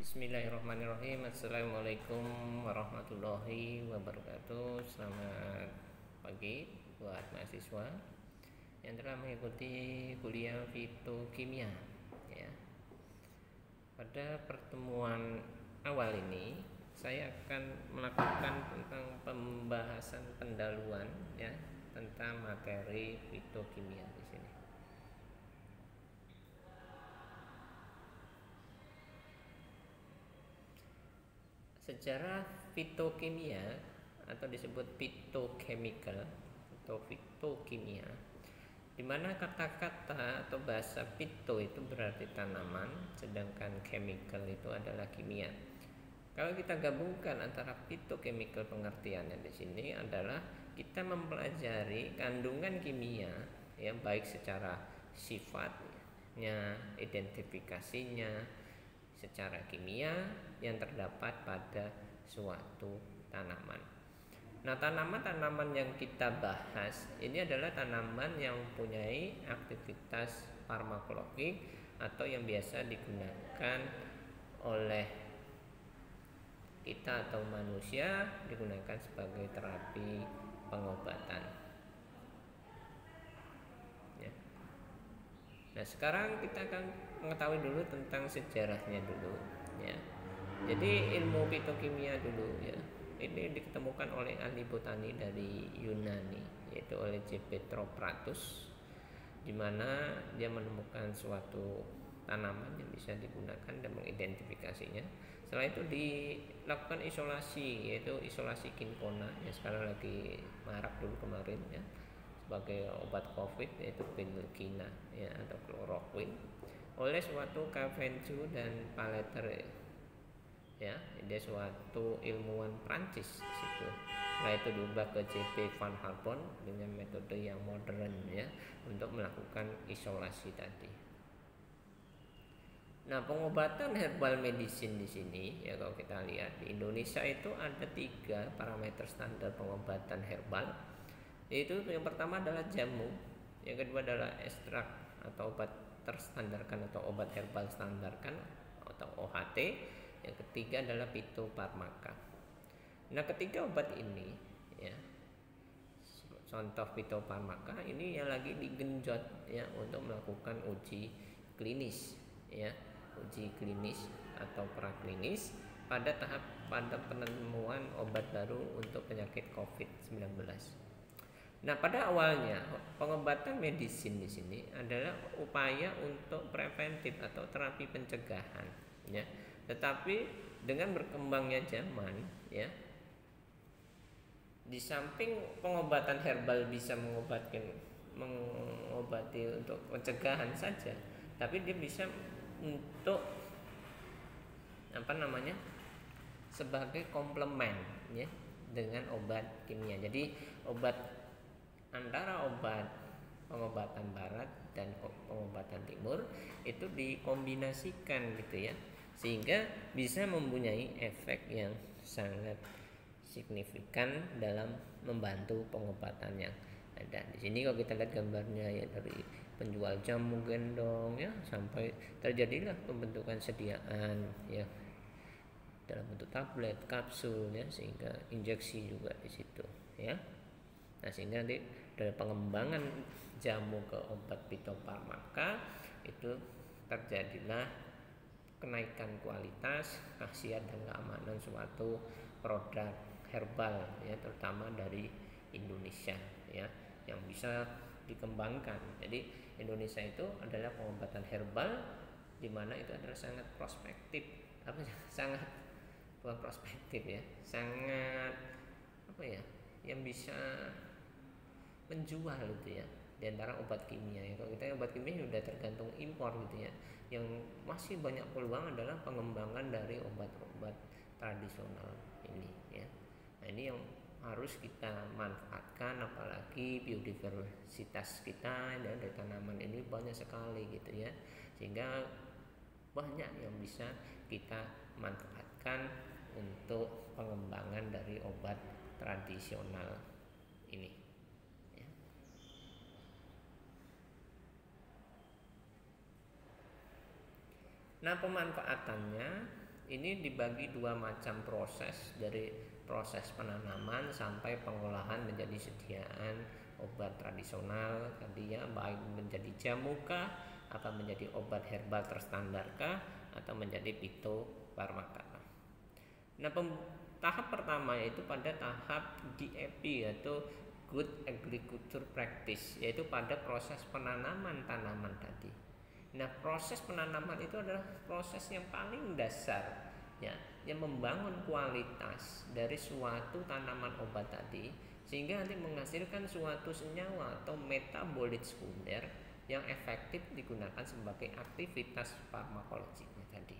Bismillahirrahmanirrahim. Assalamualaikum warahmatullahi wabarakatuh. Selamat pagi buat mahasiswa yang telah mengikuti kuliah fitokimia ya. Pada pertemuan awal ini saya akan melakukan tentang pembahasan pendahuluan ya tentang materi fitokimia di sini. Sejarah fitokimia atau disebut phytochemical atau fitokimia, di mana kata-kata atau bahasa phyto itu berarti tanaman, sedangkan chemical itu adalah kimia. Kalau kita gabungkan antara phytochemical, pengertiannya di sini adalah kita mempelajari kandungan kimia ya, baik secara sifatnya, identifikasinya secara kimia yang terdapat pada suatu tanaman. Nah, tanaman-tanaman yang kita bahas ini adalah tanaman yang mempunyai aktivitas farmakologik atau yang biasa digunakan oleh kita atau manusia, digunakan sebagai terapi pengobatan. Ya. Nah, sekarang kita akan mengetahui dulu tentang sejarahnya dulu ya. Jadi ilmu fitokimia dulu ya, ini ditemukan oleh ahli botani dari Yunani, yaitu oleh J. Petropratus, di mana dia menemukan suatu tanaman yang bisa digunakan dan mengidentifikasinya. Setelah itu dilakukan isolasi, yaitu isolasi kinkona yang sekarang lagi marak dulu kemarin ya, sebagai obat COVID, yaitu pilkina ya, atau kloroquine, oleh suatu Cavendish dan Paleter ya, dia suatu ilmuwan Prancis di situ. Setelah itu diubah ke J.P. van Harpon dengan metode yang modern ya, untuk melakukan isolasi tadi. Nah, pengobatan herbal medicine di sini ya, kalau kita lihat di Indonesia itu ada 3 parameter standar pengobatan herbal. Yaitu yang pertama adalah jamu, yang kedua adalah ekstrak atau obat terstandarkan atau obat herbal standarkan atau OHT, yang ketiga adalah fitofarmaka. Nah, ketiga obat ini ya, contoh fitofarmaka ini yang lagi digenjot ya untuk melakukan uji klinis ya, uji klinis atau praklinis pada penemuan obat baru untuk penyakit COVID-19. Nah, pada awalnya pengobatan medisin di sini adalah upaya untuk preventif atau terapi pencegahan ya. Tetapi dengan berkembangnya zaman ya, di samping pengobatan herbal bisa mengobati untuk pencegahan saja, tapi dia bisa untuk sebagai komplement ya dengan obat kimia. Jadi antara obat pengobatan barat dan pengobatan timur itu dikombinasikan gitu ya, sehingga bisa mempunyai efek yang sangat signifikan dalam membantu pengobatan yang ada. Di sini kalau kita lihat gambarnya ya, dari penjual jamu gendong ya, sampai terjadilah pembentukan sediaan ya dalam bentuk tablet, kapsul ya, sehingga injeksi juga di situ ya. Nah, sehingga nanti dari pengembangan jamu ke obat fitofarmaka itu terjadilah kenaikan kualitas, khasiat dan keamanan suatu produk herbal ya, terutama dari Indonesia ya, yang bisa dikembangkan. Jadi Indonesia itu adalah pengobatan herbal di mana itu adalah sangat prospektif, sangat bukan prospektif ya, sangat yang bisa menjual gitu ya, di antara obat kimia ya. Kalau kita obat kimia sudah tergantung impor gitu ya, yang masih banyak peluang adalah pengembangan dari obat-obat tradisional ini ya. Nah, ini yang harus kita manfaatkan, apalagi biodiversitas kita dan dari tanaman ini banyak sekali gitu ya, sehingga banyak yang bisa kita manfaatkan untuk pengembangan dari obat tradisional ini ya. Nah, pemanfaatannya ini dibagi dua macam proses, dari proses penanaman sampai pengolahan menjadi sediaan obat tradisional tadi ya, baik menjadi jamukah, atau menjadi obat herbal terstandarkah, atau menjadi fitofarmaka. Nah, tahap pertama yaitu pada tahap GAP yaitu Good Agriculture Practice, yaitu pada proses penanaman tanaman tadi. Nah, proses penanaman itu adalah proses yang paling dasar ya, yang membangun kualitas dari suatu tanaman obat tadi sehingga nanti menghasilkan suatu senyawa atau metabolit sekunder yang efektif digunakan sebagai aktivitas farmakologinya tadi.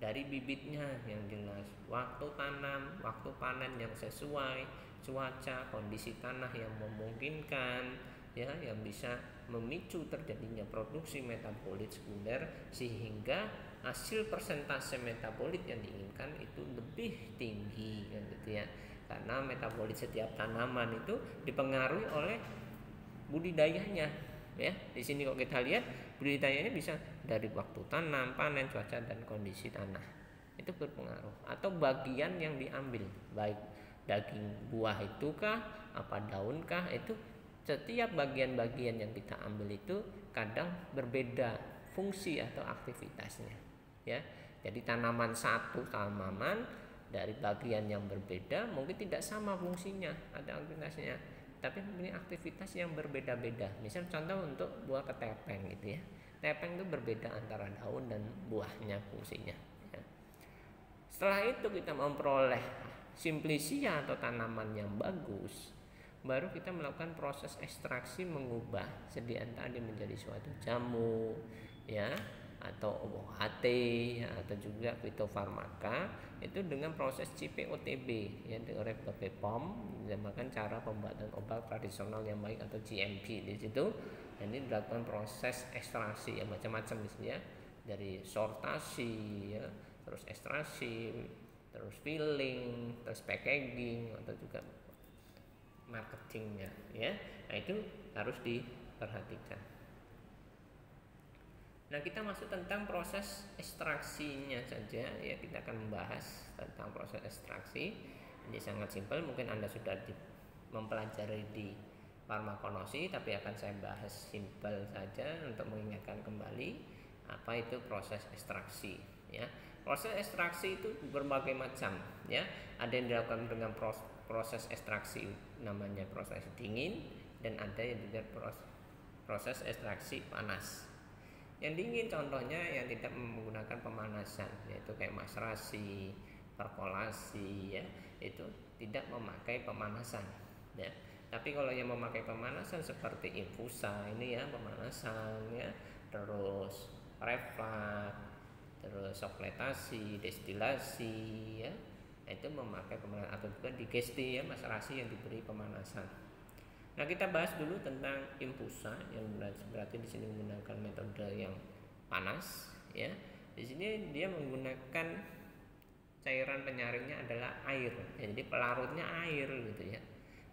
Dari bibitnya yang jelas, waktu tanam, waktu panen yang sesuai, cuaca, kondisi tanah yang memungkinkan ya, yang bisa memicu terjadinya produksi metabolit sekunder sehingga hasil persentase metabolit yang diinginkan itu lebih tinggi kan gitu ya. Karena metabolit setiap tanaman itu dipengaruhi oleh budidayanya ya. Di sini kalau kita lihat budidayanya bisa dari waktu tanam, panen, cuaca dan kondisi tanah. Itu berpengaruh, atau bagian yang diambil, baik daging buah itu kah, apa daun kah, itu setiap bagian-bagian yang kita ambil itu kadang berbeda fungsi atau aktivitasnya ya. Jadi tanaman satu tanaman dari bagian yang berbeda mungkin tidak sama fungsinya ada aktivitasnya, tapi mempunyai aktivitas yang berbeda-beda. Misal contoh untuk buah ketepeng gitu ya, tepeng itu berbeda antara daun dan buahnya fungsinya ya. Setelah itu kita memperoleh simplicia atau tanaman yang bagus, baru kita melakukan proses ekstraksi mengubah sediaan tadi menjadi suatu jamu ya, atau OHT ya, atau juga fitofarmaka itu dengan proses CPOTB ya, oleh BPOM dinamakan cara pembuatan obat tradisional yang baik atau GMP. Di situ ini dilakukan proses ekstraksi ya, macam-macam di sini ya, dari sortasi ya, terus ekstraksi, terus filling, terus packaging, atau juga marketingnya ya. Nah, itu harus diperhatikan. Nah, kita masuk tentang proses ekstraksinya saja ya, kita akan membahas tentang proses ekstraksi. Ini sangat simpel, mungkin Anda sudah mempelajari di farmakonosi, tapi akan saya bahas simpel saja untuk mengingatkan kembali apa itu proses ekstraksi ya. Proses ekstraksi itu berbagai macam ya. Ada yang dilakukan dengan proses ekstraksi namanya proses dingin, dan ada yang juga proses ekstraksi panas. Yang dingin contohnya yang tidak menggunakan pemanasan, yaitu kayak maserasi, perkolasi ya, itu tidak memakai pemanasan ya. Tapi kalau yang memakai pemanasan seperti infusa ini ya, pemanasan ya, terus reflux, terus sokletasi, destilasi ya, itu memakai pemanasan, atau juga digesti ya, maserasi yang diberi pemanasan. Nah, kita bahas dulu tentang infusa yang berarti di sini menggunakan metode yang panas ya. Di sini dia menggunakan cairan penyaringnya adalah air ya, jadi pelarutnya air gitu ya,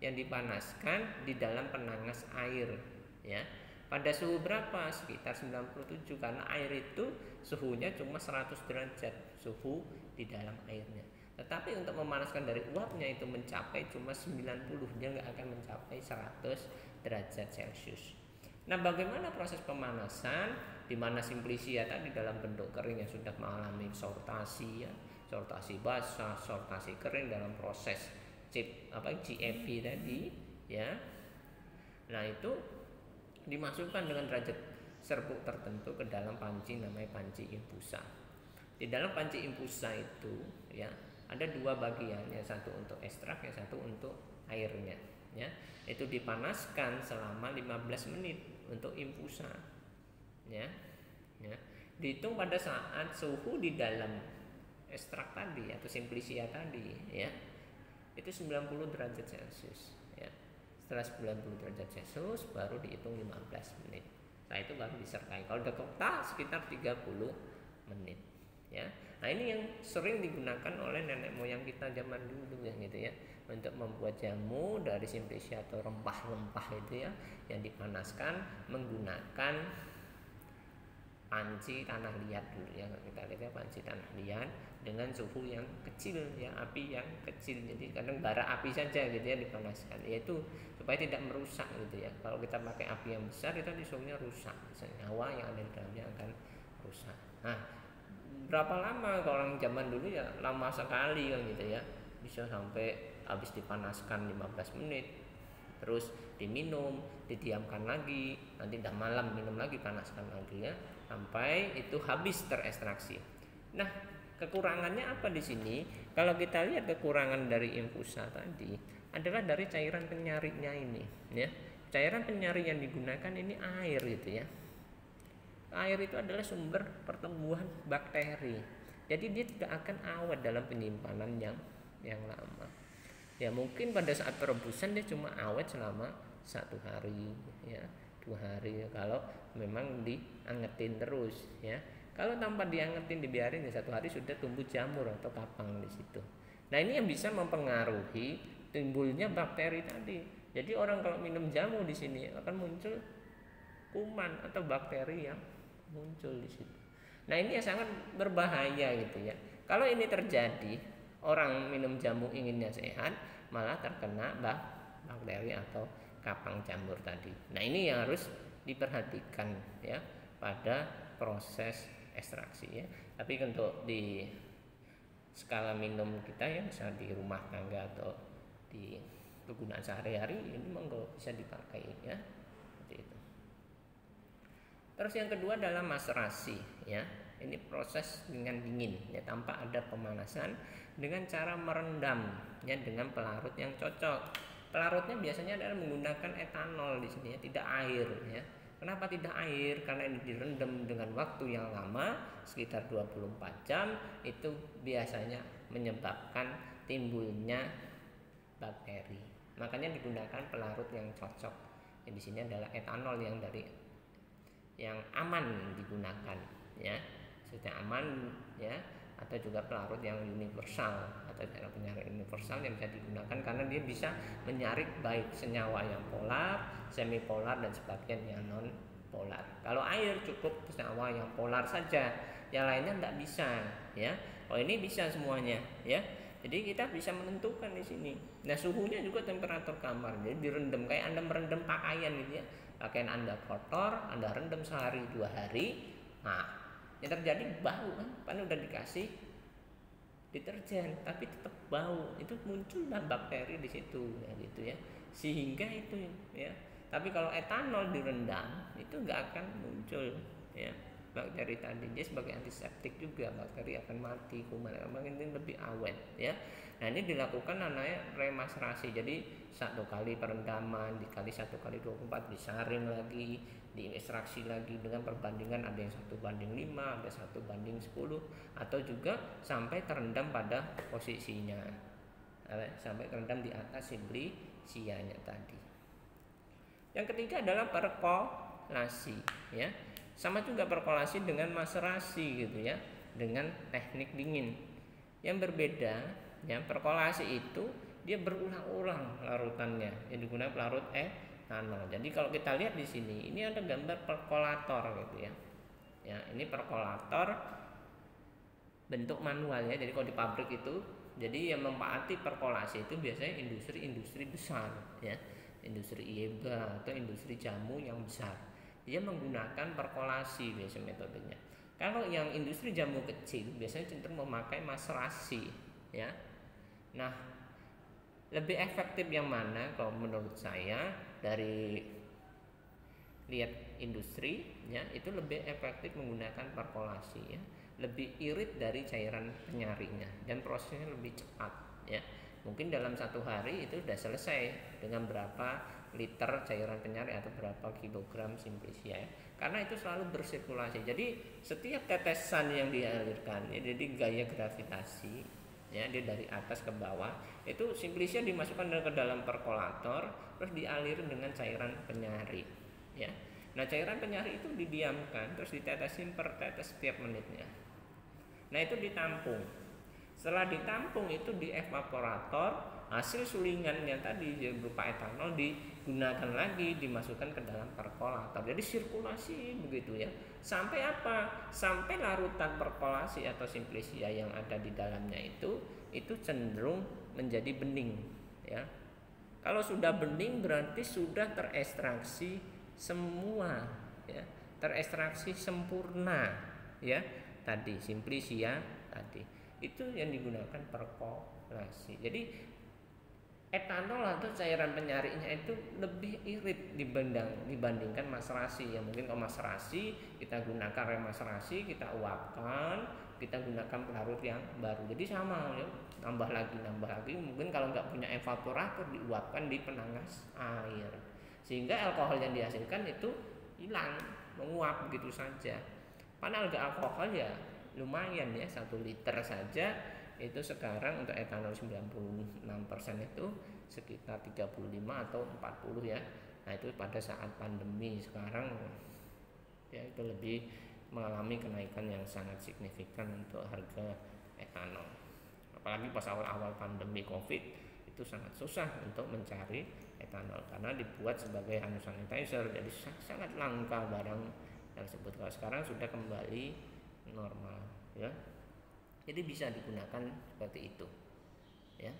yang dipanaskan di dalam penangas air ya. Pada suhu berapa? Sekitar 97, karena air itu suhunya cuma 100 derajat suhu di dalam airnya. Tetapi untuk memanaskan dari uapnya itu mencapai cuma 90, dia nggak akan mencapai 100 derajat Celcius. Nah, bagaimana proses pemanasan? Di mana simplicia tadi dalam bentuk kering yang sudah mengalami sortasi ya, sortasi basah, sortasi kering dalam proses GAP tadi ya. Nah, itu dimasukkan dengan derajat serbuk tertentu ke dalam panci namanya panci infusa. Di dalam panci infusa itu ya ada dua bagian, yang satu untuk ekstrak, yang satu untuk airnya ya. Itu dipanaskan selama 15 menit untuk infusa ya. Dihitung pada saat suhu di dalam ekstrak tadi atau simplicia tadi ya, itu 90 derajat Celcius ya. Setelah 90 derajat Celcius baru dihitung 15 menit. Nah, itu baru disertai. Kalau udah kota sekitar 30 menit ya. Nah, ini yang sering digunakan oleh nenek moyang kita zaman dulu ya gitu ya, untuk membuat jamu dari simplicia atau rempah-rempah itu ya, yang dipanaskan menggunakan panci tanah liat dulu ya, kita lihat ya, panci tanah liat dengan suhu yang kecil ya, api yang kecil. Jadi kadang bara api saja gitu ya dipanaskan, yaitu supaya tidak merusak gitu ya. Kalau kita pakai api yang besar itu suhunya rusak, senyawa yang ada di dalamnya akan rusak. Nah, berapa lama kalau orang zaman dulu ya lama sekali kan gitu ya, bisa sampai habis dipanaskan 15 menit, terus diminum, didiamkan lagi, nanti udah malam minum lagi, panaskan lagi ya, sampai itu habis terekstraksi. Nah, kekurangannya apa di sini? Kalau kita lihat kekurangan dari infusa tadi adalah dari cairan penyarinya ini ya. Cairan penyari yang digunakan ini air gitu ya. Air itu adalah sumber pertumbuhan bakteri. Jadi dia tidak akan awet dalam penyimpanan yang lama. Ya mungkin pada saat perebusan dia cuma awet selama 1 hari ya, 2 hari kalau memang diangetin terus ya. Kalau tanpa diangetin dibiarin ya 1 hari sudah tumbuh jamur atau kapang di situ. Nah, ini yang bisa mempengaruhi timbulnya bakteri tadi. Jadi orang kalau minum jamu di sini akan muncul kuman atau bakteri yang muncul di situ. Nah, ini yang sangat berbahaya gitu ya. Kalau ini terjadi, orang minum jamu inginnya sehat, malah terkena bakteri atau kapang jamur tadi. Nah, ini yang harus diperhatikan ya pada proses ekstraksi ya. Tapi untuk di skala minum kita ya, misalnya di rumah tangga atau di kegunaan sehari-hari, ini monggo bisa dipakai ya, seperti itu. Terus yang kedua adalah maserasi ya. Ini proses dengan dingin ya, tanpa ada pemanasan, dengan cara merendam ya dengan pelarut yang cocok. Pelarutnya biasanya adalah menggunakan etanol di sini ya, tidak air ya. Kenapa tidak air? Karena ini direndam dengan waktu yang lama, sekitar 24 jam, itu biasanya menyebabkan timbulnya bakteri. Makanya digunakan pelarut yang cocok. Ya, di sini adalah etanol yang aman digunakan ya. Sudah aman ya, atau juga pelarut yang universal atau cara penyaring universal yang bisa digunakan karena dia bisa menyaring baik senyawa yang polar, semipolar dan sebagian yang non polar. Kalau air cukup senyawa yang polar saja, yang lainnya tidak bisa ya. Oh, ini bisa semuanya ya. Jadi kita bisa menentukan di sini. Nah, suhunya juga temperatur kamar. Jadi direndam kayak Anda merendam pakaian gitu ya. Pakaian Anda kotor, Anda rendam sehari 2 hari. Nah, yang terjadi bau kan udah dikasih deterjen tapi tetap bau, itu muncullah bakteri di situ ya gitu ya, sehingga itu ya. Tapi kalau etanol direndam itu nggak akan muncul ya bakteri tadi. Dia sebagai antiseptik juga, bakteri akan mati, kuman ini lebih awet ya. Nah, ini dilakukan namanya remaserasi. Jadi 1 kali perendaman dikali 1 kali 24 disaring lagi, diekstraksi lagi dengan perbandingan ada yang 1:5, ada 1:10, atau juga sampai terendam pada posisinya, sampai terendam di atas siblisianya tadi. Yang ketiga adalah perkolasi ya. Sama juga perkolasi dengan maserasi gitu ya, dengan teknik dingin. Yang berbeda ya, perkolasi itu dia berulang-ulang larutannya yang digunakan pelarut etanol. Jadi kalau kita lihat di sini, ini ada gambar perkolator gitu ya. Ya, ini perkolator bentuk manual ya. Jadi kalau di pabrik itu, jadi yang mempaati perkolasi itu biasanya industri-industri besar ya, industri IEBA atau industri jamu yang besar. Dia menggunakan perkolasi biasanya metodenya. Kalau yang industri jamu kecil biasanya cenderung memakai maserasi ya. Nah, lebih efektif yang mana kalau menurut saya dari lihat industri ya, itu lebih efektif menggunakan perkolasi ya. Lebih irit dari cairan penyarinya dan prosesnya lebih cepat ya. Mungkin dalam 1 hari itu sudah selesai dengan berapa liter cairan penyari atau berapa kilogram simplisia ya. Karena itu selalu bersirkulasi. Jadi setiap tetesan yang dialirkan ya, jadi gaya gravitasi ya, dia dari atas ke bawah, itu simplisia dimasukkan ke dalam perkolator terus dialirin dengan cairan penyari ya. Nah, cairan penyari itu didiamkan terus ditetesin per tetes setiap menitnya. Nah, itu ditampung. Setelah ditampung itu di evaporator hasil sulingannya tadi berupa etanol digunakan lagi, dimasukkan ke dalam perkolator. Jadi sirkulasi begitu ya. Sampai apa? Sampai larutan perkolasi atau simplisia yang ada di dalamnya itu cenderung menjadi bening ya. Kalau sudah bening berarti sudah terekstraksi semua ya, terekstraksi sempurna ya. Tadi simplisia tadi itu yang digunakan perkolasi. Jadi etanol atau cairan penyarinya itu lebih irit dibandingkan maserasi ya. Mungkin kalau maserasi kita gunakan remaserasi, kita uapkan, kita gunakan pelarut yang baru. Jadi sama ya, nambah lagi. Mungkin kalau nggak punya evaporator diuapkan di penangas air, sehingga alkohol yang dihasilkan itu hilang, menguap begitu saja. Padahal alkohol ya lumayan ya, 1 liter saja itu sekarang untuk etanol 96% itu sekitar 35 atau 40 ya. Nah itu pada saat pandemi, sekarang ya itu lebih mengalami kenaikan yang sangat signifikan untuk harga etanol. Apalagi pas awal-awal pandemi COVID itu sangat susah untuk mencari etanol karena dibuat sebagai hand sanitizer, jadi sangat langka barang tersebut. Kalau sekarang sudah kembali normal ya, jadi bisa digunakan seperti itu ya.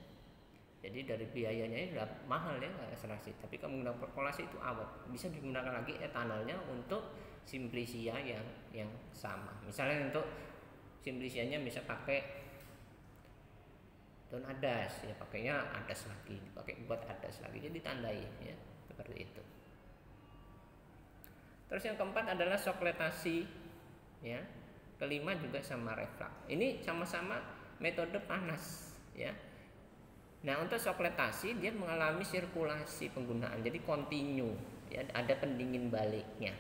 Jadi dari biayanya sudah mahal ya ekstraksi, tapi kalau menggunakan perkolasi itu awet, bisa digunakan lagi etanolnya untuk simplisia yang sama. Misalnya untuk simplisianya bisa pakai daun adas ya, pakainya adas lagi, dipakai buat adas lagi, jadi ditandai ya seperti itu. Terus yang keempat adalah sokletasi ya. Kelima juga sama reflux. Ini sama-sama metode panas ya. Nah untuk sokletasi dia mengalami sirkulasi penggunaan, jadi kontinu ya, ada pendingin baliknya.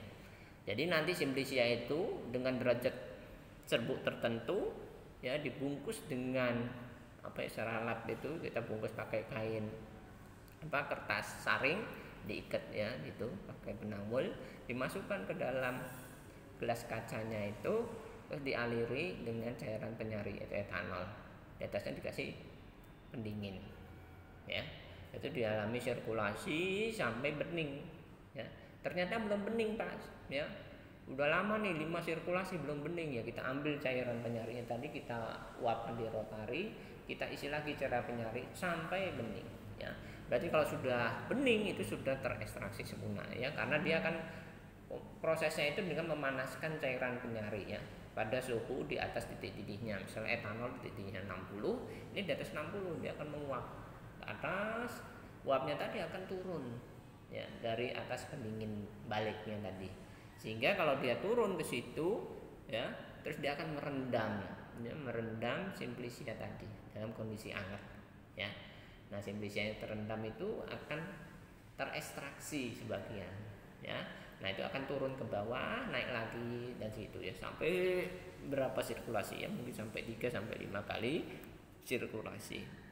Jadi nanti simplisia itu dengan derajat serbuk tertentu ya, dibungkus dengan apa ya, secara lap itu kita bungkus pakai kain kertas saring, diikat ya gitu pakai benang wool, dimasukkan ke dalam gelas kacanya itu, terus dialiri dengan cairan penyari yaitu etanol. Di atasnya dikasih pendingin ya. Itu dialami sirkulasi sampai bening ya. Ternyata belum bening Pak ya. Udah lama nih 5 sirkulasi belum bening ya, kita ambil cairan penyarinya tadi, kita uapkan di rotari, kita isi lagi cairan penyari sampai bening ya. Berarti kalau sudah bening itu sudah terekstraksi sempurna ya, karena dia akan prosesnya itu dengan memanaskan cairan penyari ya pada suhu di atas titik didihnya. Misalnya etanol titik didihnya 60, ini di atas 60 dia akan menguap ke atas, uapnya tadi akan turun ya dari atas pendingin baliknya tadi, sehingga kalau dia turun ke situ ya, terus dia akan merendam ya, merendam simplisia tadi dalam kondisi hangat ya. Nah simplisia yang terendam itu akan terekstraksi sebagian ya. Nah itu akan turun ke bawah, naik lagi dan situ ya, sampai berapa sirkulasi ya, mungkin sampai 3 sampai 5 kali sirkulasi.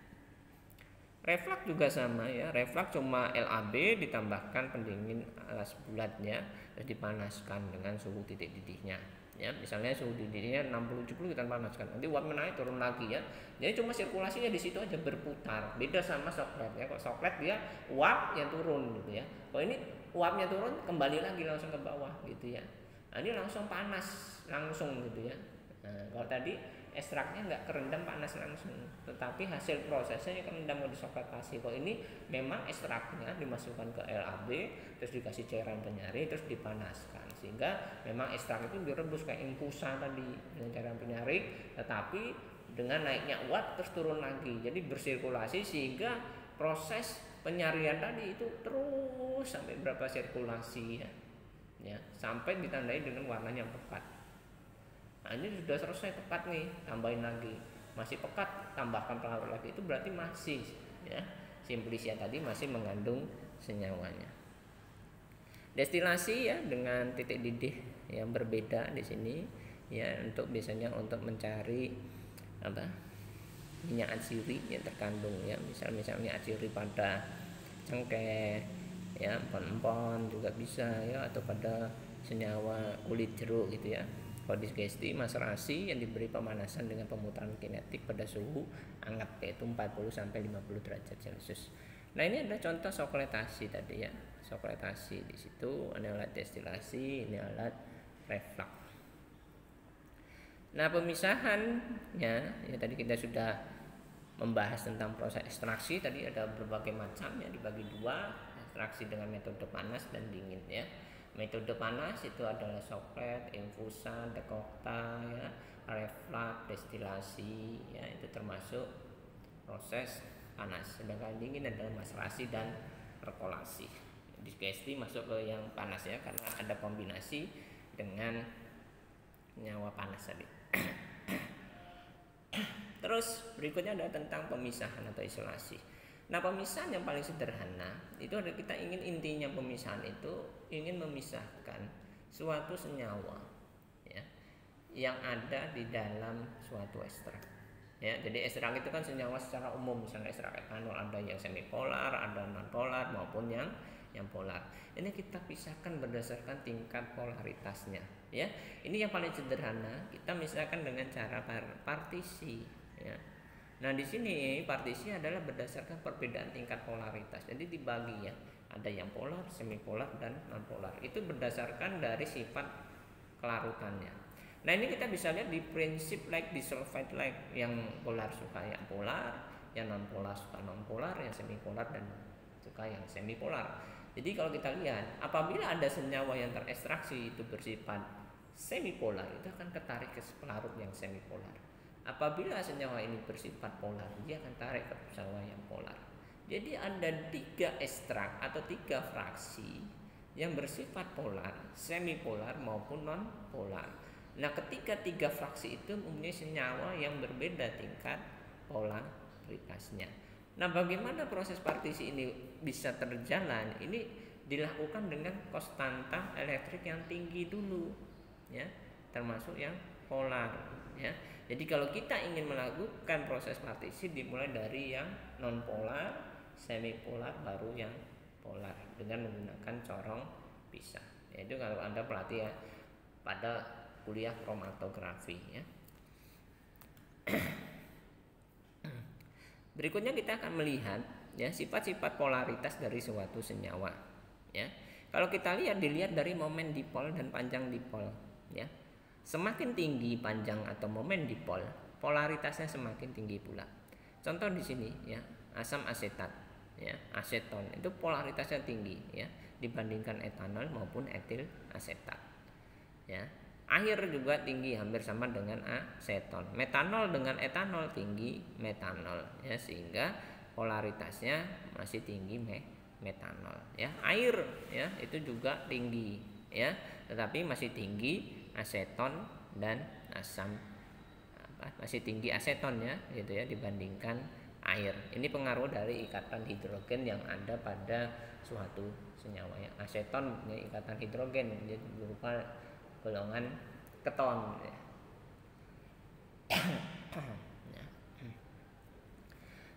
Reflux juga sama ya, reflux cuma LAB ditambahkan pendingin alas bulatnya, terus dipanaskan dengan suhu titik didihnya ya. Misalnya suhu didihnya 60-70 kita panaskan, nanti uap menaik turun lagi ya. Jadi cuma sirkulasinya di situ aja berputar. Beda sama soklet ya, kalau soklet dia uap yang turun gitu ya. Kalau ini uapnya turun kembali lagi langsung ke bawah gitu ya. Nah, ini langsung panas langsung gitu ya. Nah, kalau tadi ekstraknya nggak kerendam panas langsung, tetapi hasil prosesnya kerendam di sokletasi. Kalau ini memang ekstraknya dimasukkan ke LAB, terus dikasih cairan penyari, terus dipanaskan, sehingga memang ekstrak itu direbus kayak infusa tadi dengan cairan penyari, tetapi dengan naiknya uap terus turun lagi, jadi bersirkulasi sehingga proses penyarian tadi itu terus sampai berapa sirkulasi ya, sampai ditandai dengan warnanya pekat. Nah ini sudah selesai pekat nih, tambahin lagi, masih pekat, tambahkan pelarut lagi, itu berarti masih ya, simplisia tadi masih mengandung senyawanya. Destilasi ya dengan titik didih yang berbeda di sini ya, untuk biasanya untuk mencari apa, minyak atsiri yang terkandung ya, misalnya atsiri pada cengkeh ya, empon-empon juga bisa ya, atau pada senyawa kulit jeruk gitu ya. kodigesti maserasi yang diberi pemanasan dengan pemutaran kinetik pada suhu hangat yaitu 40 sampai 50 derajat Celcius. Nah, ini ada contoh sokletasi tadi ya. Sokletasi di situ, ini alat destilasi, ini alat reflux. Nah, pemisahannya ya tadi kita sudah membahas tentang proses ekstraksi. Tadi ada berbagai macam ya, dibagi dua, ekstraksi dengan metode panas dan dingin ya. Metode panas itu adalah soklet, infusan, dekokta ya, reflux, destilasi ya, itu termasuk proses panas. Sedangkan dingin adalah maserasi dan perkolasi. Digesti masuk ke yang panas ya, karena ada kombinasi dengan nyawa panas tadi. Terus berikutnya adalah tentang pemisahan atau isolasi. Nah, pemisahan yang paling sederhana itu ada, kita ingin intinya pemisahan itu ingin memisahkan suatu senyawa ya, yang ada di dalam suatu ekstrak. Ya, jadi ekstrak itu kan senyawa secara umum, misalnya ekstrak etanol ada yang semipolar, ada nonpolar maupun yang polar. Ini kita pisahkan berdasarkan tingkat polaritasnya. Ya, ini yang paling sederhana. Kita misalkan dengan cara partisi. Ya. Nah, di sini partisi adalah berdasarkan perbedaan tingkat polaritas. Jadi dibagi ya, ada yang polar, semipolar dan nonpolar. Itu berdasarkan dari sifat kelarutannya. Nah, ini kita bisa lihat di prinsip like disulfide like, yang polar suka yang polar, yang nonpolar suka nonpolar, yang semipolar dan suka yang semipolar. Jadi kalau kita lihat, apabila ada senyawa yang terekstraksi itu bersifat semipolar, itu akan ketarik ke pelarut yang semipolar. Apabila senyawa ini bersifat polar, dia akan tarik ke senyawa yang polar. Jadi ada 3 ekstrak atau 3 fraksi yang bersifat polar, semipolar maupun non-polar. Nah, ketika 3 fraksi itu mempunyai senyawa yang berbeda tingkat polaritasnya. Nah, bagaimana proses partisi ini bisa terjalan? Ini dilakukan dengan konstanta elektrik yang tinggi dulu, ya, termasuk yang polar, ya. Jadi kalau kita ingin melakukan proses partisi dimulai dari yang non polar, semipolar, baru yang polar dengan menggunakan corong pisah. Yaitu kalau Anda perhati ya pada kuliah kromatografi, ya. Berikutnya kita akan melihat ya sifat-sifat polaritas dari suatu senyawa. Ya, kalau kita dilihat dari momen dipol dan panjang dipol. Ya, semakin tinggi panjang atau momen dipol, polaritasnya semakin tinggi pula. Contoh di sini ya, asam asetat, ya, aseton itu polaritasnya tinggi ya dibandingkan etanol maupun etil asetat. Ya, air juga tinggi, hampir sama dengan aseton. Metanol dengan etanol tinggi metanol, ya, sehingga polaritasnya masih tinggi metanol. Ya, air ya itu juga tinggi, ya, tetapi masih tinggi aseton dan asam masih tinggi aseton ya gitu ya dibandingkan air. Ini pengaruh dari ikatan hidrogen yang ada pada suatu senyawa ya. Aseton punya ikatan hidrogen jadi berupa golongan keton ya.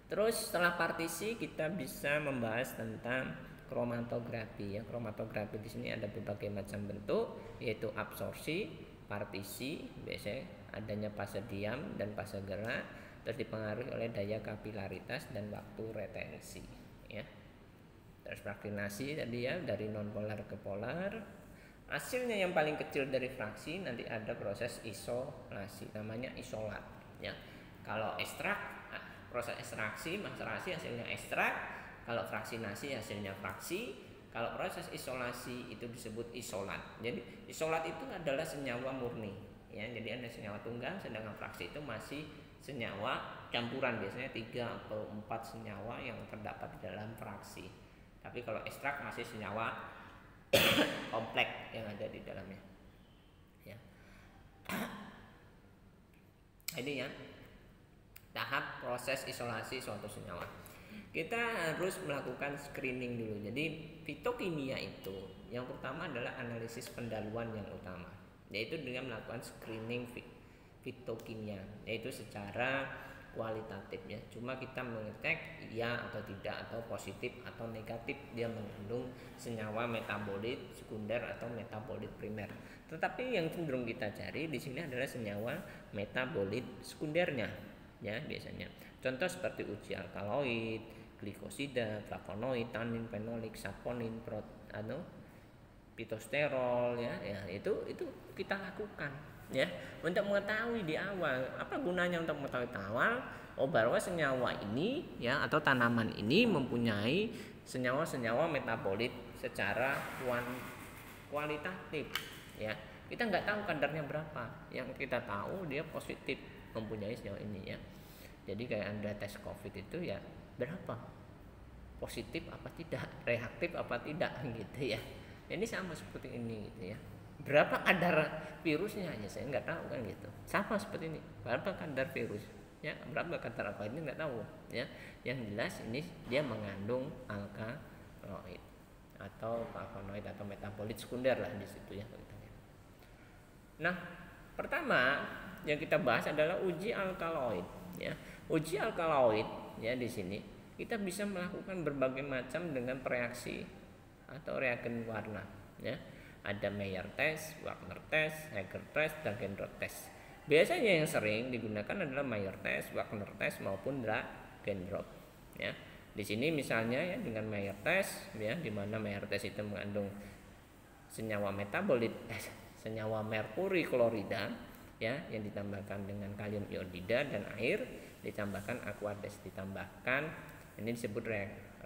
Terus setelah partisi kita bisa membahas tentang kromatografi ya. Kromatografi di sini ada berbagai macam bentuk, yaitu absorpsi, partisi, biasanya adanya fase diam dan fase gerak, terus dipengaruhi oleh daya kapilaritas dan waktu retensi ya. Terus fraksinasi tadi ya, dari nonpolar ke polar. Hasilnya yang paling kecil dari fraksi nanti ada proses isolasi, namanya isolat ya. Kalau ekstrak, proses ekstraksi, maserasi hasilnya ekstrak. Kalau fraksinasi hasilnya fraksi. Kalau proses isolasi itu disebut isolat. Jadi isolat itu adalah senyawa murni ya. Jadi ada senyawa tunggal, sedangkan fraksi itu masih senyawa campuran, biasanya 3 atau 4 senyawa yang terdapat di dalam fraksi. Tapi kalau ekstrak masih senyawa kompleks yang ada di dalamnya. Ya. Ini ya tahap proses isolasi suatu senyawa. Kita harus melakukan screening dulu. Jadi fitokimia itu yang pertama adalah analisis pendahuluan yang utama, yaitu dengan melakukan screening fitokimia, yaitu secara kualitatif ya, cuma kita mengecek iya atau tidak, atau positif atau negatif dia mengandung senyawa metabolit sekunder atau metabolit primer. Tetapi yang cenderung kita cari di sini adalah senyawa metabolit sekundernya ya biasanya. Contoh seperti uji alkaloid, glikosida, flavonoid, tanin, fenolik, saponin, pitosterol ya, itu kita lakukan ya untuk mengetahui di awal. Apa gunanya untuk mengetahui di awal bahwa senyawa ini ya atau tanaman ini mempunyai senyawa-senyawa metabolit secara kualitatif ya. Kita nggak tahu kadarnya berapa, yang kita tahu dia positif mempunyai senyawa ini ya. Jadi kayak Anda tes COVID itu ya berapa, positif apa tidak, reaktif apa tidak gitu ya. Ini sama seperti ini gitu ya. Berapa kadar virusnya ya saya nggak tahu kan gitu. Sama seperti ini, berapa kadar virus ya, berapa kadar apa ini nggak tahu ya. Yang jelas ini dia mengandung alkaloid atau flavonoid atau metabolit sekunder lah di situ ya. Nah, pertama yang kita bahas adalah uji alkaloid ya. Uji alkaloid ya di sini kita bisa melakukan berbagai macam dengan reaksi atau reagen warna ya. Ada Mayer test, Wagner test, Hager test, Dagendorf test. Biasanya yang sering digunakan adalah Mayer test, Wagner test maupun Dagendorf ya. Di sini misalnya ya dengan Mayer test ya, di mana Mayer test itu mengandung senyawa metabolit senyawa merkuri klorida ya yang ditambahkan dengan kalium iodida dan air, ditambahkan aqueous, ditambahkan ini disebut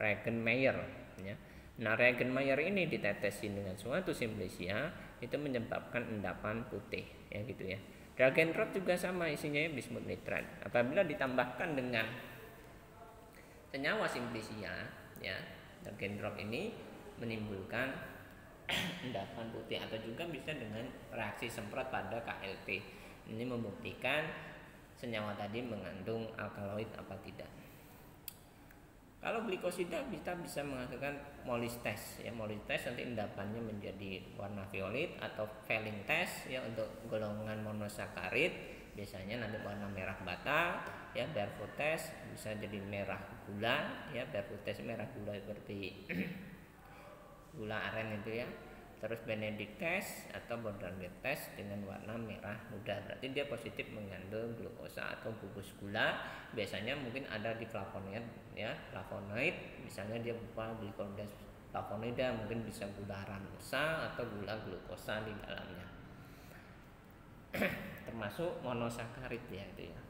reagen Mayer ya. Nah, reagen Mayer ini ditetesin dengan suatu simplicia itu menyebabkan endapan putih ya gitu ya. Dagendorf juga sama, isinya bismut nitrat. Apabila ditambahkan dengan senyawa simplicia ya, Dagendorf ini menimbulkan endapan putih, atau juga bisa dengan reaksi semprot pada KLT. Ini membuktikan senyawa tadi mengandung alkaloid apa tidak. Kalau glikosida kita bisa menghasilkan Molis test ya. Molis test nanti endapannya menjadi warna violet, atau Fehling test ya untuk golongan monosakarit biasanya nanti warna merah bata ya. Barefoot test bisa jadi merah gula ya. Barefoot test merah gula seperti gula aren itu ya. Terus Benedict test atau Bordenberg test dengan warna merah muda, berarti dia positif mengandung glukosa atau gugus gula. Biasanya mungkin ada di flavonoid ya, flavonoid misalnya dia berupa glukosa flavonoida, mungkin bisa gula aranusa atau gula glukosa di dalamnya. Termasuk monosakarit ya itu ya.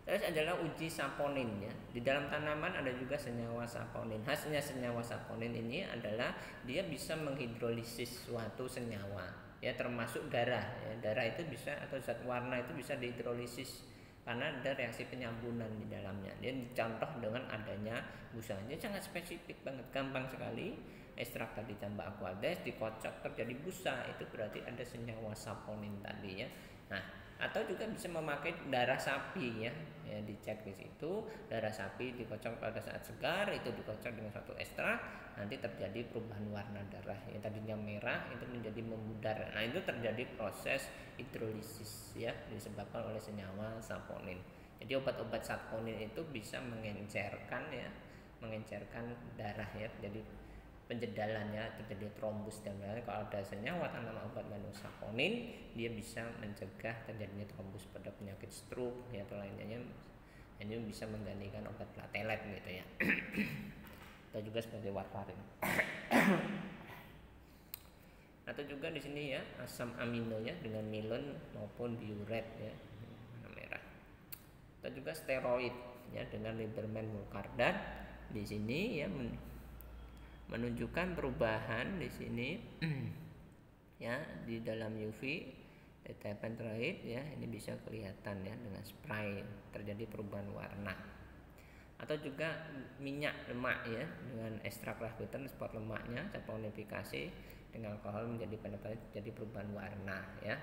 Terus adalah uji saponin ya. Di dalam tanaman ada juga senyawa saponin. Khasnya senyawa saponin ini adalah dia bisa menghidrolisis suatu senyawa ya, termasuk darah ya. Darah itu bisa, atau zat warna itu bisa dihidrolisis karena ada reaksi penyambunan di dalamnya. Dia dicontoh dengan adanya busanya, sangat spesifik banget, gampang sekali. Ekstrak tadi tambah aqueous, dikocok terjadi busa, itu berarti ada senyawa saponin tadi ya. Nah, atau juga bisa memakai darah sapi ya, dicek di situ darah sapi dikocok pada saat segar, itu dikocok dengan suatu ekstrak, nanti terjadi perubahan warna darah yang tadinya merah itu menjadi memudar. Nah, itu terjadi proses hidrolisis ya, disebabkan oleh senyawa saponin. Jadi obat-obat saponin itu bisa mengencerkan ya, mengencerkan darah ya, jadi penjedalannya terjadi trombus, dan kalau ada senyawa tanaman obat mengandung saponin dia bisa mencegah terjadinya trombus pada penyakit stroke ya, atau lainnya. Ini bisa menggantikan obat platelet gitu ya. Atau juga seperti warfarin. Atau juga di sini ya asam amino ya dengan milon maupun biuret ya, warna merah. Atau juga steroid ya dengan Lieberman Mukardat di sini ya, menunjukkan perubahan di sini ya di dalam UV tetrapentoid ya, ini bisa kelihatan ya dengan spray terjadi perubahan warna. Atau juga minyak lemak ya dengan ekstrak Raspberry spot lemaknya saponifikasi dengan alkohol menjadi pendapat jadi perubahan warna ya.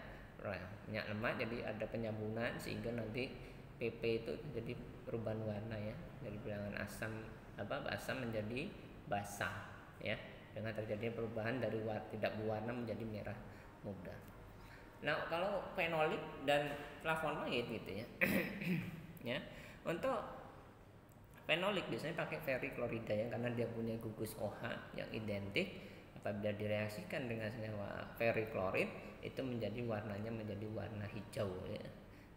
Minyak lemak jadi ada penyambungan sehingga nanti PP itu jadi perubahan warna ya, dari bilangan asam menjadi basah ya, dengan terjadinya perubahan dari tidak berwarna menjadi merah muda. Nah, kalau fenolik dan flavonoid gitu ya. Ya. Untuk fenolik biasanya pakai ferriklorida ya, karena dia punya gugus OH yang identik. Apabila direaksikan dengan senyawa ferriklorid itu warnanya menjadi warna hijau ya.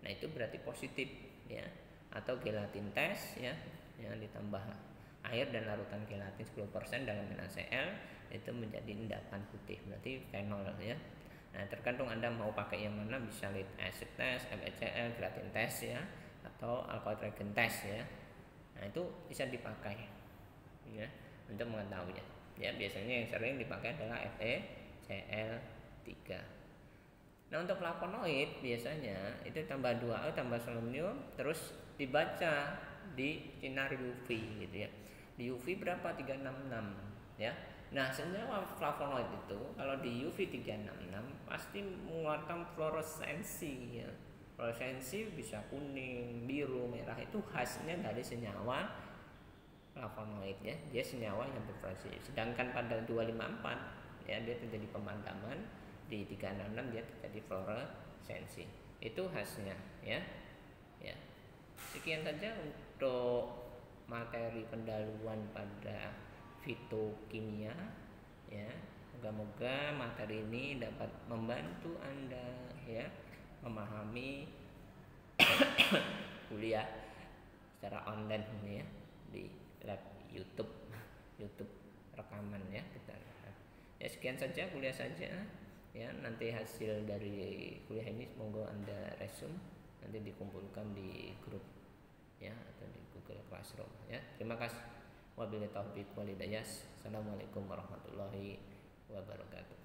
Nah, itu berarti positif ya. Atau gelatin tes ya, yang ditambah air dan larutan gelatin 10% dalam NaCl itu menjadi endapan putih, berarti fenol ya. Nah, tergantung Anda mau pakai yang mana, bisa lead acid test, FeCl, gelatin test ya, atau alcohol reagent test ya. Nah, itu bisa dipakai ya untuk mengetahuinya. Ya, biasanya yang sering dipakai adalah FeCl3. Nah, untuk flavonoid biasanya itu tambah 2A tambah selenium, terus dibaca di sinar UV gitu ya. Di UV berapa? 366 ya. Nah, senyawa flavonoid itu kalau di UV 366 pasti mengeluarkan fluoresensi ya. Fluoresensi bisa kuning, biru, merah, itu khasnya dari senyawa flavonoid ya. Dia senyawa yang berfluoresensi. Sedangkan pada 254 ya dia terjadi pemadaman, di 366 dia terjadi fluoresensi. Itu khasnya ya. Ya. Sekian saja untuk materi pendahuluan pada fitokimia ya. Moga-moga materi ini dapat membantu Anda ya memahami kuliah secara online ini ya, di lab YouTube rekaman ya kita. Ya, sekian saja kuliah saja ya. Nanti hasil dari kuliah ini semoga Anda resume, nanti dikumpulkan di grup ya atau di Google Classroom ya. Terima kasih. Wabillahi taufiq wal hidayah. Assalamualaikum warahmatullahi wabarakatuh.